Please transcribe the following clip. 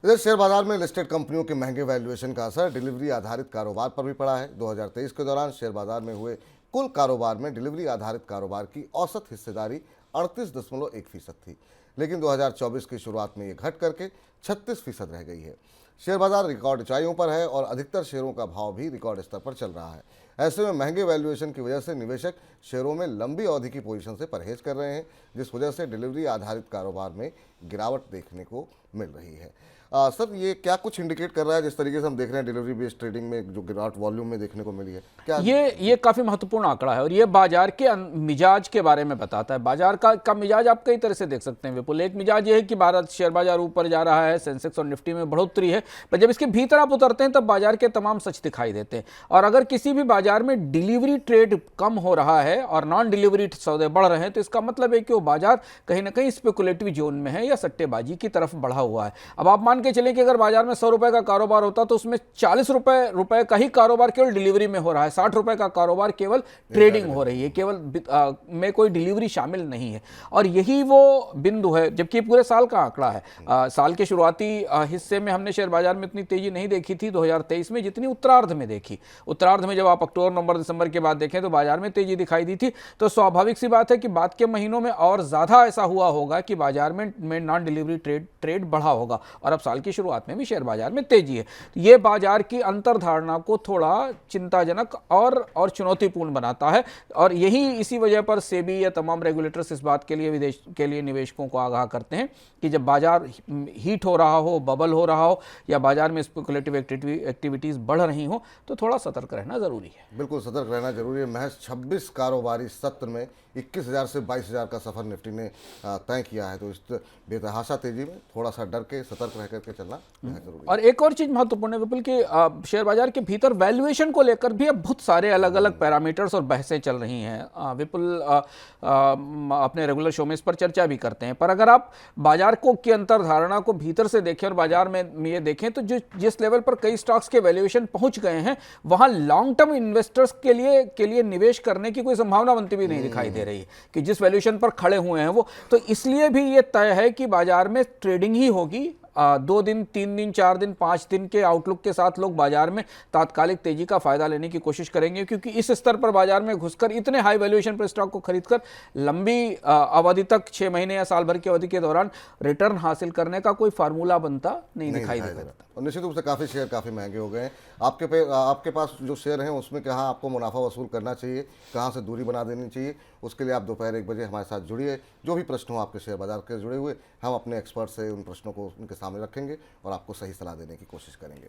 इधर शेयर बाजार में लिस्टेड कंपनियों के महंगे वैल्यूएशन का असर डिलीवरी आधारित कारोबार पर भी पड़ा है। 2023 के दौरान शेयर बाजार में हुए कुल कारोबार में डिलीवरी आधारित कारोबार की औसत हिस्सेदारी 38.1% थी, लेकिन 2024 की शुरुआत में ये घट करके 36% रह गई है। शेयर बाजार रिकॉर्ड ऊंचाइयों पर है और अधिकतर शेयरों का भाव भी रिकॉर्ड स्तर पर चल रहा है। ऐसे में महंगे वैल्यूएशन की वजह से निवेशक शेयरों में लंबी अवधि की पोजीशन से परहेज कर रहे हैं, जिस वजह से डिलीवरी आधारित कारोबार में गिरावट देखने को मिल रही है। सर, ये क्या कुछ इंडिकेट कर रहा है? जिस तरीके से हम देख रहे हैं डिलीवरी बेस्ड ट्रेडिंग में जो गिरावट वॉल्यूम में देखने को मिली है, क्या ये काफी महत्वपूर्ण आंकड़ा है और ये बाजार के मिजाज के बारे में बताता है। बाजार का मिजाज आप कई तरह से देख सकते हैं विपुल। एक मिजाज ये है कि भारत शेयर बाजार ऊपर जा रहा है, सेंसेक्स और निफ्टी में बढ़ोतरी है, पर जब इसके भीतर आप उतरते हैं तब बाजार के तमाम सच दिखाई देते हैं। और अगर किसी भी बाजार में डिलीवरी ट्रेड कम हो रहा है और नॉन डिलीवरी सौदे बढ़ रहे हैं तो इसका मतलब है कि वो बाजार कहीं ना कहीं स्पेकुलेटिव जोन में है या सट्टेबाजी की तरफ बढ़ा हुआ है। अब आप मान के चलें कि अगर बाजार में 100 रुपए का कारोबार होता तो उसमें 40 रुपए का ही कारोबार केवल डिलीवरी में हो रहा है, 60 रुपए का कारोबार केवल ट्रेडिंग हो रही है, केवल में कोई डिलीवरी शामिल नहीं है। और यही वो बिंदु है, जबकि पूरे साल का आंकड़ा है। साल के शुरुआती हिस्से में हमने शेयर बाजार में इतनी तेजी नहीं देखी थी 2023 में जितनी उत्तरार्ध में देखी। उत्तरार्ध में जब आप अक्टूबर नवंबर दिसंबर के बाद देखें तो बाजार में तेजी दिखाई दी थी। तो स्वाभाविक सी बात है कि बाद के महीनों में और ज्यादा ऐसा हुआ होगा कि बाजार में नॉन डिलीवरी ट्रेड बढ़ा होगा और अब साल की शुरुआत में भी शेयर बाजार में तेजी है। ये बाजार की अंतर्धारणा को थोड़ा चिंताजनक और चुनौतीपूर्ण बनाता है। और यही इसी वजह पर सेबी या तमाम रेगुलेटर्स इस बात के लिए विदेश के लिए निवेशकों को आगाह करते हैं कि जब बाजार हीट हो रहा हो, बबल हो रहा हो या बाजार में स्पेकुलेटिव एक्टिविटीज बढ़ रही हो तो थोड़ा सतर्क रहना जरूरी है। बिल्कुल सतर्क रहना जरूरी है। महज 26 कारोबारी सत्र में 21,000 से 22,000 का सफर निफ्टी ने तय किया है, तो इस बेतहाशा तेजी में थोड़ा सा डर के सतर्क रह करके चलना जरूरी है। और एक और चीज महत्वपूर्ण है विपुल कि शेयर बाजार के भीतर वैल्यूएशन को लेकर भी अब बहुत सारे अलग अलग पैरामीटर्स और बहसें चल रही हैं। विपुल अपने रेगुलर शो में इस पर चर्चा भी करते हैं, पर अगर आप बाजार को की अंतर्धारणा को भीतर से देखें और बाजार में ये देखें तो जिस लेवल पर कई स्टॉक्स के वैल्यूएशन पहुंच गए हैं वहां लॉन्ग टर्म इन्वेस्टर्स के लिए निवेश करने की कोई संभावना बनती भी नहीं दिखाई दे रही है कि जिस वैल्यूएशन पर खड़े हुए हैं वो। तो इसलिए भी ये तय है कि बाजार में ट्रेडिंग ही होगी। 2 दिन, 3 दिन, 4 दिन, 5 दिन के आउटलुक के साथ लोग बाजार में तात्कालिक तेजी का फायदा लेने की कोशिश करेंगे, क्योंकि इस स्तर पर बाजार में घुसकर इतने हाई वैल्यूएशन पर स्टॉक को खरीदकर लंबी अवधि तक 6 महीने या साल भर की अवधि के दौरान रिटर्न हासिल करने का कोई फार्मूला बनता नहीं दिखाई देता। और निश्चित रूप से काफ़ी शेयर काफ़ी महंगे हो गए हैं। आपके पास जो शेयर हैं उसमें कहाँ आपको मुनाफा वसूल करना चाहिए, कहाँ से दूरी बना देनी चाहिए, उसके लिए आप दोपहर 1 बजे हमारे साथ जुड़िए। जो भी प्रश्न हो आपके शेयर बाजार के जुड़े हुए, हम अपने एक्सपर्ट से उन प्रश्नों को उनके सामने रखेंगे और आपको सही सलाह देने की कोशिश करेंगे।